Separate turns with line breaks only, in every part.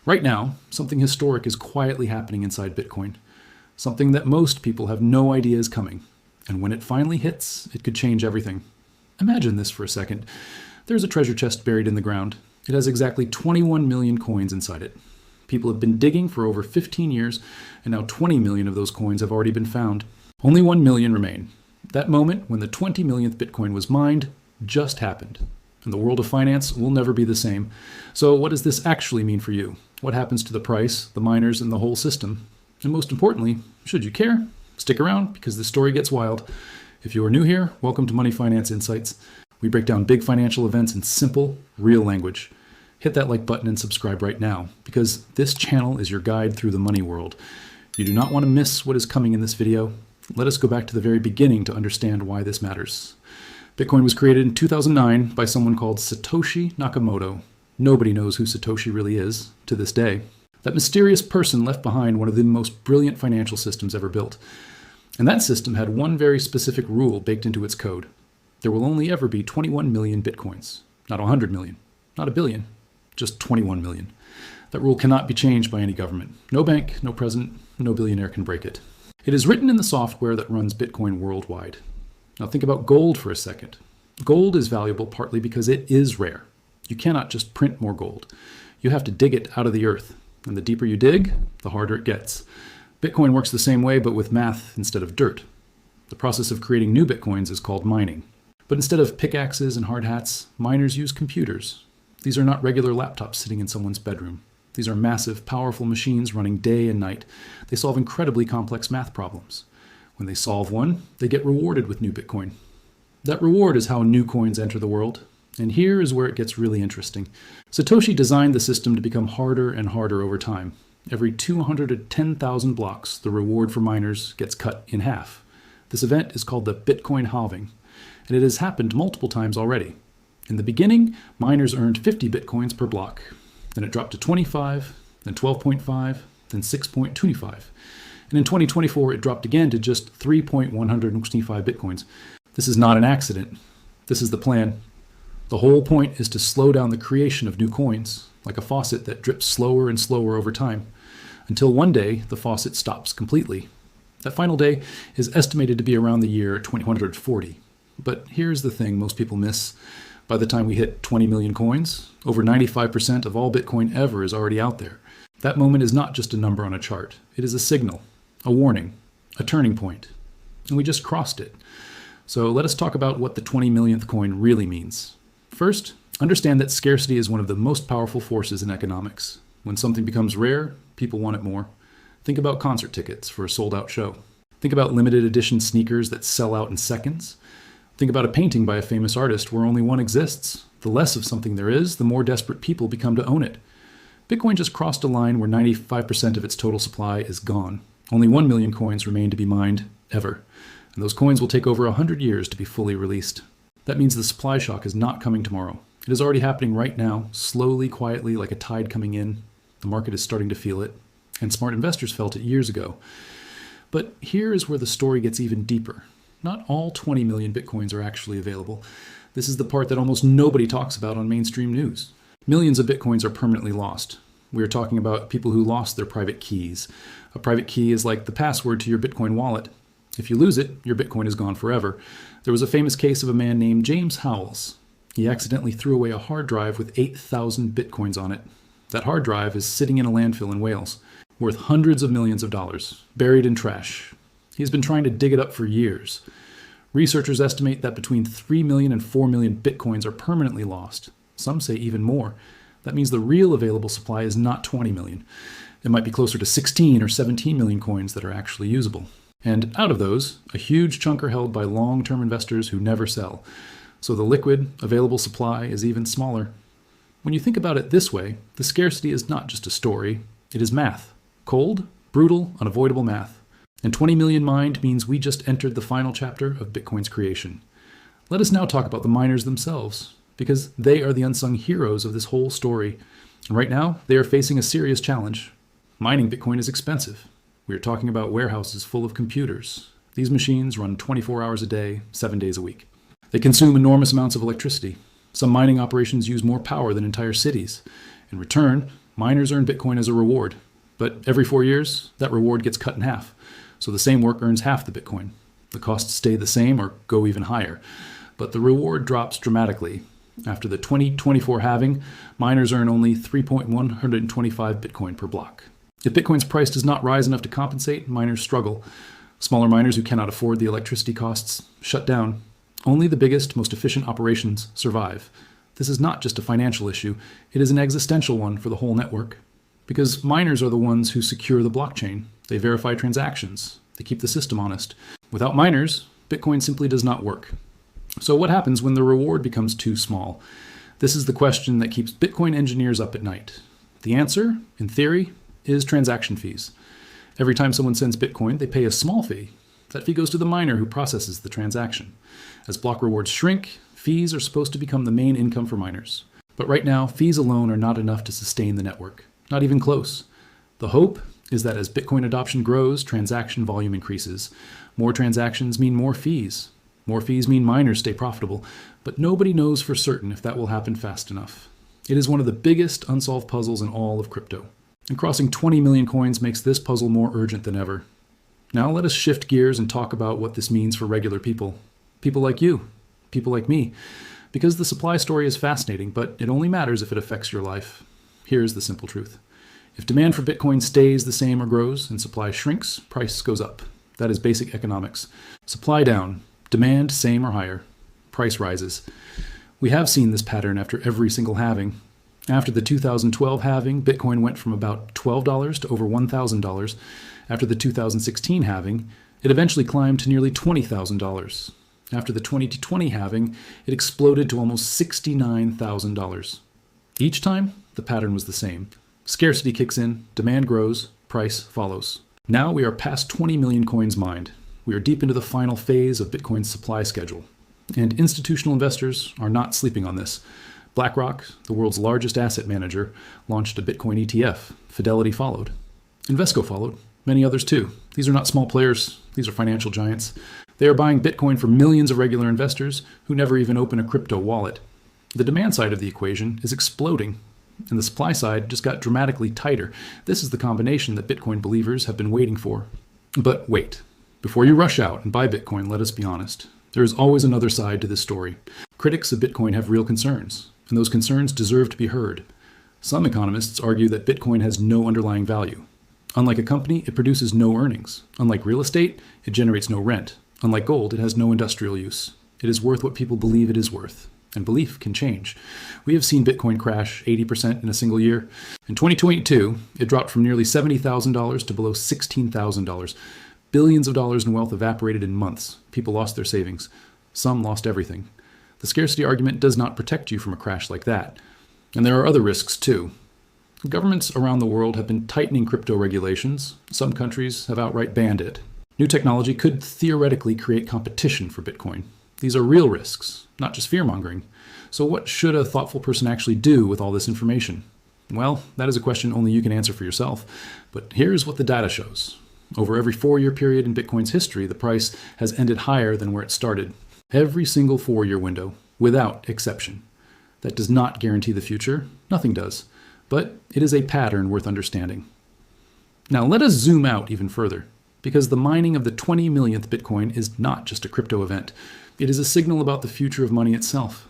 Right now, something historic is quietly happening inside Bitcoin, something that most people have no idea is coming. And when it finally hits, it could change everything. Imagine this for a second. There's a treasure chest buried in the ground. It has exactly 21 million coins inside it. People have been digging for over 15 years, and now 20 million of those coins have already been found. Only 1 million remain. That moment when the 20 millionth Bitcoin was mined just happened. And the world of finance will never be the same. So what does this actually mean for you? What happens to the price, the miners, and the whole system? And most importantly, should you care? Stick around because the story gets wild. If you are new here, welcome to Money Finance Insights. We break down big financial events in simple, real language. Hit that like button and subscribe right now because this channel is your guide through the money world. You do not want to miss what is coming in this video. Let us go back to the very beginning to understand why this matters. Bitcoin was created in 2009 by someone called Satoshi Nakamoto. Nobody knows who Satoshi really is to this day. That mysterious person left behind one of the most brilliant financial systems ever built. And that system had one very specific rule baked into its code. There will only ever be 21 million Bitcoins. Not 100 million, not a billion, just 21 million. That rule cannot be changed by any government. No bank, no president, no billionaire can break it. It is written in the software that runs Bitcoin worldwide. Now think about gold for a second. Gold is valuable partly because it is rare. You cannot just print more gold. You have to dig it out of the earth. And the deeper you dig, the harder it gets. Bitcoin works the same way, but with math instead of dirt. The process of creating new Bitcoins is called mining. But instead of pickaxes and hard hats, miners use computers. These are not regular laptops sitting in someone's bedroom. These are massive, powerful machines running day and night. They solve incredibly complex math problems. When they solve one, they get rewarded with new Bitcoin. That reward is how new coins enter the world. And here is where it gets really interesting. Satoshi designed the system to become harder and harder over time. Every 210,000 blocks, the reward for miners gets cut in half. This event is called the Bitcoin halving, and it has happened multiple times already. In the beginning, miners earned 50 Bitcoins per block. Then it dropped to 25, then 12.5, then 6.25. And in 2024, it dropped again to just 3.125 Bitcoins. This is not an accident. This is the plan. The whole point is to slow down the creation of new coins, like a faucet that drips slower and slower over time, until one day the faucet stops completely. That final day is estimated to be around the year 2140. But here's the thing most people miss. By the time we hit 20 million coins, over 95% of all Bitcoin ever is already out there. That moment is not just a number on a chart. It is a signal, a warning, a turning point. And we just crossed it. So let us talk about what the 20 millionth coin really means. First, understand that scarcity is one of the most powerful forces in economics. When something becomes rare, people want it more. Think about concert tickets for a sold-out show. Think about limited edition sneakers that sell out in seconds. Think about a painting by a famous artist where only one exists. The less of something there is, the more desperate people become to own it. Bitcoin just crossed a line where 95% of its total supply is gone. Only 1 million coins remain to be mined, ever. And those coins will take over 100 years to be fully released. That means the supply shock is not coming tomorrow. It is already happening right now, slowly, quietly, like a tide coming in. The market is starting to feel it. And smart investors felt it years ago. But here is where the story gets even deeper. Not all 20 million Bitcoins are actually available. This is the part that almost nobody talks about on mainstream news. Millions of Bitcoins are permanently lost. We are talking about people who lost their private keys. A private key is like the password to your Bitcoin wallet. If you lose it, your Bitcoin is gone forever. There was a famous case of a man named James Howells. He accidentally threw away a hard drive with 8,000 Bitcoins on it. That hard drive is sitting in a landfill in Wales, worth hundreds of millions of dollars, buried in trash. He's been trying to dig it up for years. Researchers estimate that between 3 million and 4 million Bitcoins are permanently lost. Some say even more. That means the real available supply is not 20 million. It might be closer to 16 or 17 million coins that are actually usable. And out of those, a huge chunk are held by long-term investors who never sell. So the liquid, available supply is even smaller. When you think about it this way, the scarcity is not just a story, it is math. Cold, brutal, unavoidable math. And 20 million mined means we just entered the final chapter of Bitcoin's creation. Let us now talk about the miners themselves, because they are the unsung heroes of this whole story. And right now, they are facing a serious challenge. Mining Bitcoin is expensive. We are talking about warehouses full of computers. These machines run 24 hours a day, 7 days a week. They consume enormous amounts of electricity. Some mining operations use more power than entire cities. In return, Miners earn Bitcoin as a reward, but every 4 years, that reward gets cut in half. So the same work earns half the Bitcoin. The costs stay the same or go even higher, but the reward drops dramatically. After the 2024 halving, miners earn only 3.125 Bitcoin per block. If Bitcoin's price does not rise enough to compensate, miners struggle. Smaller miners who cannot afford the electricity costs shut down. Only the biggest, most efficient operations survive. This is not just a financial issue, it is an existential one for the whole network. Because miners are the ones who secure the blockchain. They verify transactions. They keep the system honest. Without miners, Bitcoin simply does not work. So what happens when the reward becomes too small? This is the question that keeps Bitcoin engineers up at night. The answer, in theory, is transaction fees. Every time someone sends Bitcoin, they pay a small fee. That fee goes to the miner who processes the transaction. As block rewards shrink, fees are supposed to become the main income for miners. But right now, fees alone are not enough to sustain the network. Not even close. The hope is that as Bitcoin adoption grows, transaction volume increases. More transactions mean more fees. More fees mean miners stay profitable, but nobody knows for certain if that will happen fast enough. It is one of the biggest unsolved puzzles in all of crypto. And crossing 20 million coins makes this puzzle more urgent than ever. Now let us shift gears and talk about what this means for regular people. People like you, people like me. Because the supply story is fascinating, but it only matters if it affects your life. Here's the simple truth. If demand for Bitcoin stays the same or grows and supply shrinks, price goes up. That is basic economics. Supply down, demand same or higher, price rises. We have seen this pattern after every single halving. After the 2012 halving, Bitcoin went from about $12 to over $1,000. After the 2016 halving, it eventually climbed to nearly $20,000. After the 2020 halving, it exploded to almost $69,000. Each time, the pattern was the same. Scarcity kicks in, demand grows, price follows. Now we are past 20 million coins mined. We are deep into the final phase of Bitcoin's supply schedule. And institutional investors are not sleeping on this. BlackRock, the world's largest asset manager, launched a Bitcoin ETF. Fidelity followed. Invesco followed. Many others too. These are not small players. These are financial giants. They are buying Bitcoin for millions of regular investors who never even open a crypto wallet. The demand side of the equation is exploding, and the supply side just got dramatically tighter. This is the combination that Bitcoin believers have been waiting for. But wait. Before you rush out and buy Bitcoin, let us be honest. There is always another side to this story. Critics of Bitcoin have real concerns, and those concerns deserve to be heard. Some economists argue that Bitcoin has no underlying value. Unlike a company, it produces no earnings. Unlike real estate, it generates no rent. Unlike gold, it has no industrial use. It is worth what people believe it is worth. And belief can change. We have seen Bitcoin crash 80% in a single year. In 2022, it dropped from nearly $70,000 to below $16,000. Billions of dollars in wealth evaporated in months. People lost their savings. Some lost everything. The scarcity argument does not protect you from a crash like that. And there are other risks too. Governments around the world have been tightening crypto regulations. Some countries have outright banned it. New technology could theoretically create competition for Bitcoin. These are real risks, not just fear-mongering. So what should a thoughtful person actually do with all this information? Well, that is a question only you can answer for yourself. But here's what the data shows. Over every 4-year period in Bitcoin's history, the price has ended higher than where it started. Every single 4-year window, without exception. That does not guarantee the future. Nothing does. But it is a pattern worth understanding. Now let us zoom out even further, because the mining of the 20 millionth Bitcoin is not just a crypto event. It is a signal about the future of money itself.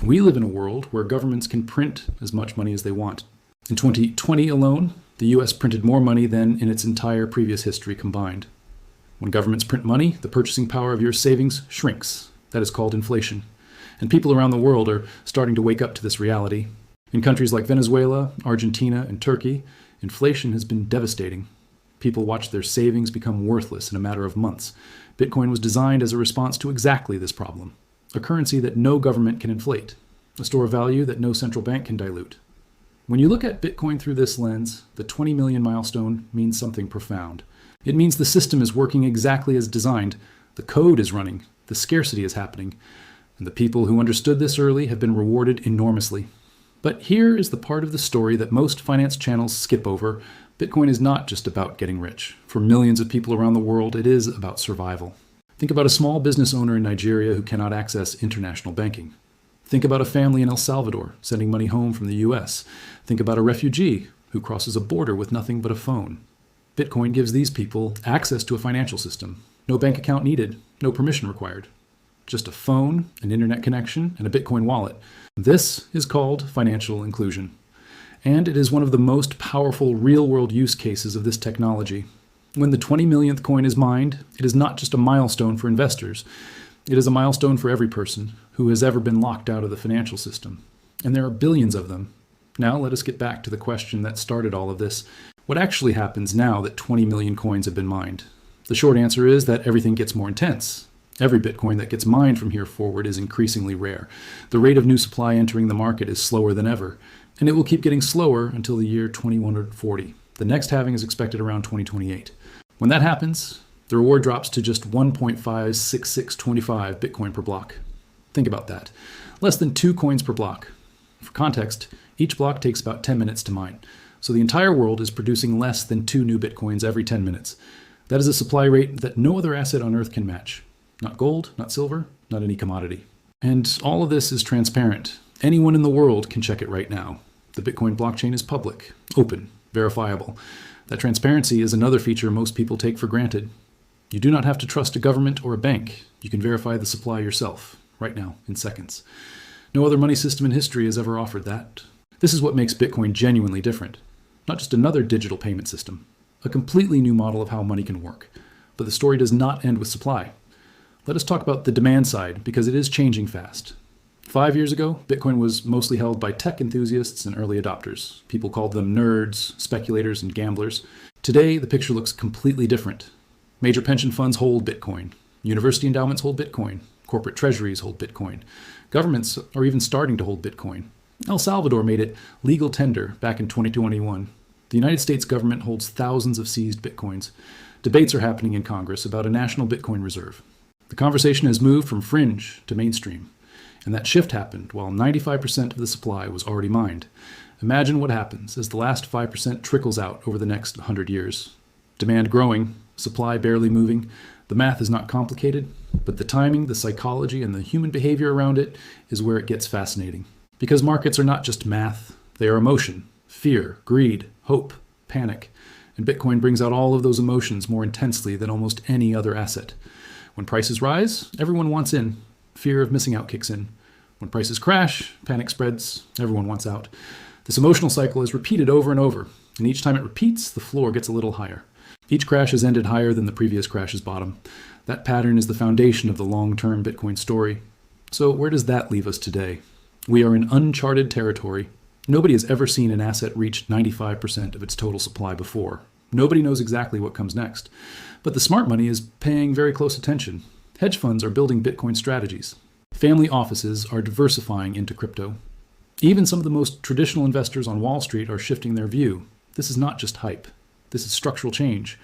We live in a world where governments can print as much money as they want. In 2020 alone, the US printed more money than in its entire previous history combined. When governments print money, the purchasing power of your savings shrinks. That is called inflation. And people around the world are starting to wake up to this reality. In countries like Venezuela, Argentina, and Turkey, inflation has been devastating. People watch their savings become worthless in a matter of months. Bitcoin was designed as a response to exactly this problem. A currency that no government can inflate. A store of value that no central bank can dilute. When you look at Bitcoin through this lens, the 20 million milestone means something profound. It means the system is working exactly as designed. The code is running. The scarcity is happening. And the people who understood this early have been rewarded enormously. But here is the part of the story that most finance channels skip over. Bitcoin is not just about getting rich. For millions of people around the world, it is about survival. Think about a small business owner in Nigeria who cannot access international banking. Think about a family in El Salvador sending money home from the US. Think about a refugee who crosses a border with nothing but a phone. Bitcoin gives these people access to a financial system. No bank account needed, no permission required. Just a phone, an internet connection, and a Bitcoin wallet. This is called financial inclusion. And it is one of the most powerful real-world use cases of this technology. When the 20 millionth coin is mined, it is not just a milestone for investors. It is a milestone for every person who has ever been locked out of the financial system. And there are billions of them. Now let us get back to the question that started all of this. What actually happens now that 20 million coins have been mined? The short answer is that everything gets more intense. Every Bitcoin that gets mined from here forward is increasingly rare. The rate of new supply entering the market is slower than ever, and it will keep getting slower until the year 2140. The next halving is expected around 2028. When that happens, the reward drops to just 1.56625 Bitcoin per block. Think about that. Less than 2 coins per block. For context, each block takes about 10 minutes to mine. So the entire world is producing less than 2 new Bitcoins every 10 minutes. That is a supply rate that no other asset on Earth can match. Not gold, not silver, not any commodity. And all of this is transparent. Anyone in the world can check it right now. The Bitcoin blockchain is public, open, verifiable. That transparency is another feature most people take for granted. You do not have to trust a government or a bank. You can verify the supply yourself, right now, in seconds. No other money system in history has ever offered that. This is what makes Bitcoin genuinely different. Not just another digital payment system, a completely new model of how money can work. But the story does not end with supply. Let us talk about the demand side, because it is changing fast. 5 years ago, Bitcoin was mostly held by tech enthusiasts and early adopters. People called them nerds, speculators, and gamblers. Today, the picture looks completely different. Major pension funds hold Bitcoin. University endowments hold Bitcoin. Corporate treasuries hold Bitcoin. Governments are even starting to hold Bitcoin. El Salvador made it legal tender back in 2021. The United States government holds thousands of seized Bitcoins. Debates are happening in Congress about a national Bitcoin reserve. The conversation has moved from fringe to mainstream. And that shift happened while 95% of the supply was already mined. Imagine what happens as the last 5% trickles out over the next 100 years. Demand growing, supply barely moving. The math is not complicated, but the timing, the psychology, and the human behavior around it is where it gets fascinating. Because markets are not just math, they are emotion, fear, greed, hope, panic. And Bitcoin brings out all of those emotions more intensely than almost any other asset. When prices rise, everyone wants in. Fear of missing out kicks in. When prices crash, panic spreads, everyone wants out. This emotional cycle is repeated over and over, and each time it repeats, the floor gets a little higher. Each crash has ended higher than the previous crash's bottom. That pattern is the foundation of the long-term Bitcoin story. So where does that leave us today? We are in uncharted territory. Nobody has ever seen an asset reach 95% of its total supply before. Nobody knows exactly what comes next. But the smart money is paying very close attention. Hedge funds are building Bitcoin strategies. Family offices are diversifying into crypto. Even some of the most traditional investors on Wall Street are shifting their view. This is not just hype. This is structural change.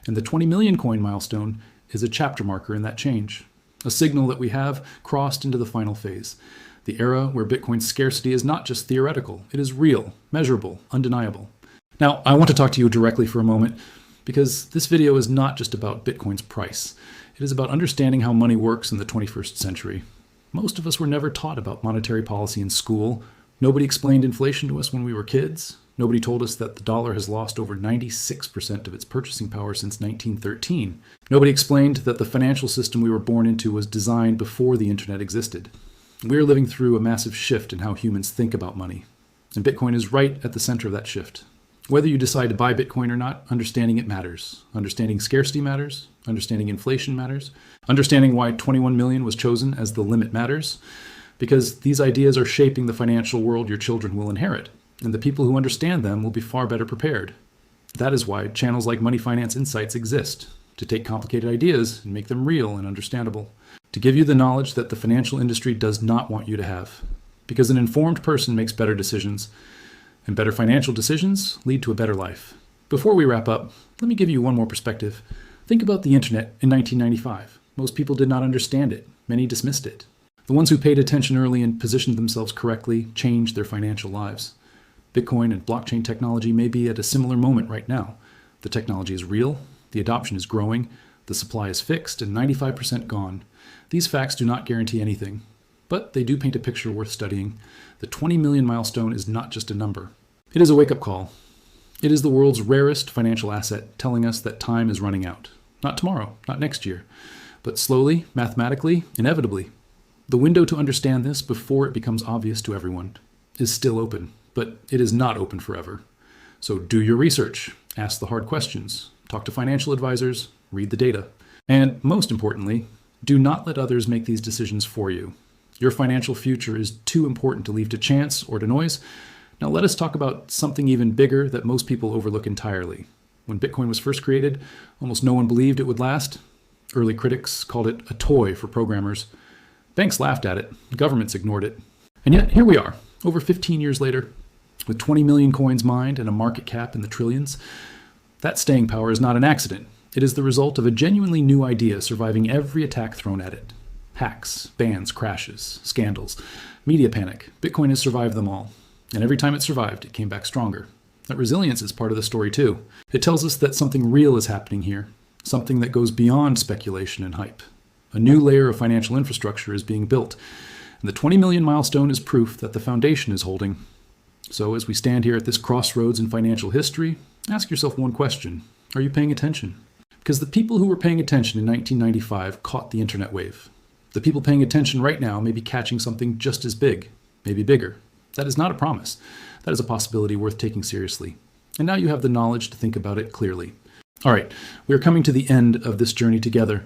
And the 20 million coin milestone is a chapter marker in that change. A signal that we have crossed into the final phase. The era where Bitcoin's scarcity is not just theoretical. It is real, measurable, undeniable. Now, I want to talk to you directly for a moment, because this video is not just about Bitcoin's price. It is about understanding how money works in the 21st century. Most of us were never taught about monetary policy in school. Nobody explained inflation to us when we were kids. Nobody told us that the dollar has lost over 96% of its purchasing power since 1913. Nobody explained that the financial system we were born into was designed before the internet existed. We are living through a massive shift in how humans think about money. And Bitcoin is right at the center of that shift. Whether you decide to buy Bitcoin or not, understanding it matters. Understanding scarcity matters. Understanding inflation matters. Understanding why 21 million was chosen as the limit matters. Because these ideas are shaping the financial world your children will inherit. And the people who understand them will be far better prepared. That is why channels like Money Finance Insights exist. To take complicated ideas and make them real and understandable. To give you the knowledge that the financial industry does not want you to have. Because an informed person makes better decisions. And better financial decisions lead to a better life. Before we wrap up, let me give you one more perspective. Think about the internet in 1995. Most people did not understand it. Many dismissed it. The ones who paid attention early and positioned themselves correctly changed their financial lives. Bitcoin and blockchain technology may be at a similar moment right now. The technology is real, the adoption is growing, the supply is fixed, and 95% gone. These facts do not guarantee anything, but they do paint a picture worth studying. The 20 million milestone is not just a number. It is a wake-up call. It is the world's rarest financial asset, telling us that time is running out. Not tomorrow, not next year, but slowly, mathematically, inevitably. The window to understand this before it becomes obvious to everyone is still open, but it is not open forever. So do your research, ask the hard questions, talk to financial advisors, read the data. And most importantly, do not let others make these decisions for you. Your financial future is too important to leave to chance or to noise. Now let us talk about something even bigger that most people overlook entirely. When Bitcoin was first created, almost no one believed it would last. Early critics called it a toy for programmers. Banks laughed at it, governments ignored it. And yet here we are, over 15 years later, with 20 million coins mined and a market cap in the trillions. That staying power is not an accident. It is the result of a genuinely new idea surviving every attack thrown at it. Hacks, bans, crashes, scandals, media panic. Bitcoin has survived them all. And every time it survived, it came back stronger. That resilience is part of the story too. It tells us that something real is happening here, something that goes beyond speculation and hype. A new layer of financial infrastructure is being built, and the 20 million milestone is proof that the foundation is holding. So as we stand here at this crossroads in financial history, ask yourself one question. Are you paying attention? Because the people who were paying attention in 1995 caught the internet wave. The people paying attention right now may be catching something just as big, maybe bigger. That is not a promise. That is a possibility worth taking seriously. And now you have the knowledge to think about it clearly. All right, we are coming to the end of this journey together.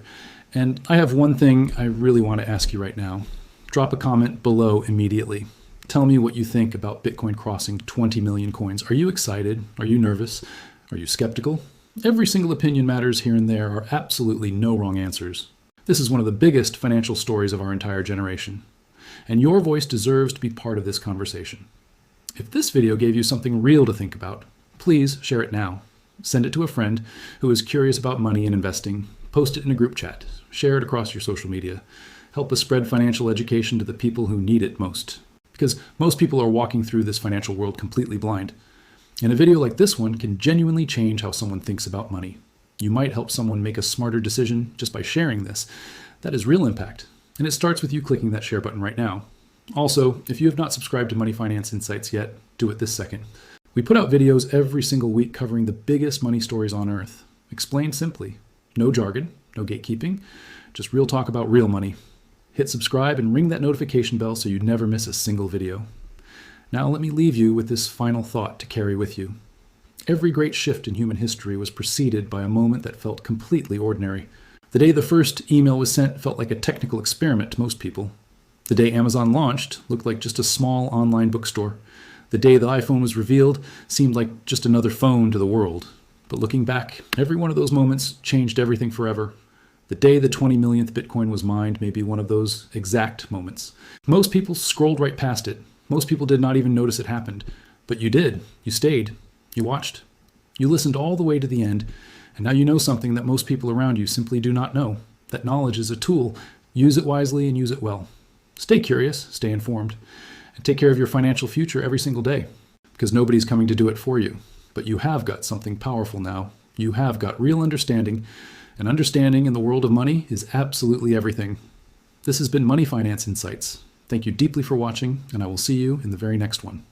And I have one thing I really want to ask you right now. Drop a comment below immediately. Tell me what you think about Bitcoin crossing 20 million coins. Are you excited? Are you nervous? Are you skeptical? Every single opinion matters here and there are absolutely no wrong answers. This is one of the biggest financial stories of our entire generation. And your voice deserves to be part of this conversation. If this video gave you something real to think about, please share it now. Send it to a friend who is curious about money and investing. Post it in a group chat. Share it across your social media. Help us spread financial education to the people who need it most. Because most people are walking through this financial world completely blind. And a video like this one can genuinely change how someone thinks about money. You might help someone make a smarter decision just by sharing this. That is real impact. And it starts with you clicking that share button right now. Also, if you have not subscribed to Money Finance Insights yet, do it this second. We put out videos every single week covering the biggest money stories on earth. Explained simply. No jargon, no gatekeeping, just real talk about real money. Hit subscribe and ring that notification bell so you never miss a single video. Now let me leave you with this final thought to carry with you. Every great shift in human history was preceded by a moment that felt completely ordinary. The day the first email was sent felt like a technical experiment to most people. The day Amazon launched looked like just a small online bookstore. The day the iPhone was revealed seemed like just another phone to the world. But looking back, every one of those moments changed everything forever. The day the 20 millionth Bitcoin was mined may be one of those exact moments. Most people scrolled right past it. Most people did not even notice it happened. But you did. You stayed. You watched. You listened all the way to the end. And now you know something that most people around you simply do not know. That knowledge is a tool. Use it wisely and use it well. Stay curious, stay informed, and take care of your financial future every single day. Because nobody's coming to do it for you. But you have got something powerful now. You have got real understanding. And understanding in the world of money is absolutely everything. This has been Money Finance Insights. Thank you deeply for watching, and I will see you in the very next one.